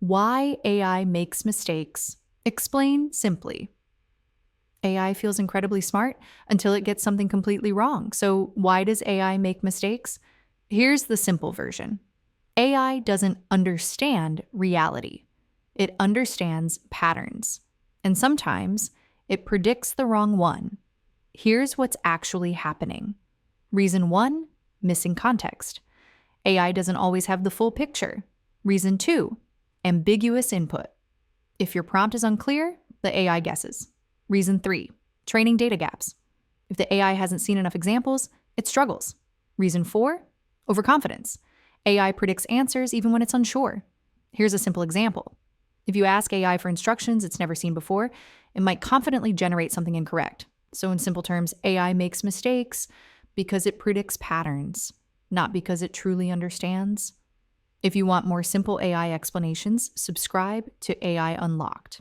Why AI makes mistakes. Explain simply. AI feels incredibly smart until it gets something completely wrong. So, why does AI make mistakes? Here's the simple version. AI doesn't understand reality. It understands patterns. And sometimes it predicts the wrong one. Here's what's actually happening. Reason 1, missing context. AI doesn't always have the full picture. Reason 2, ambiguous input. If your prompt is unclear, the AI guesses. Reason 3, training data gaps. If the AI hasn't seen enough examples, it struggles. Reason 4, overconfidence. AI predicts answers even when it's unsure. Here's a simple example. If you ask AI for instructions it's never seen before, it might confidently generate something incorrect. So in simple terms, AI makes mistakes because it predicts patterns, not because it truly understands. If you want more simple AI explanations, subscribe to AI Unlocked.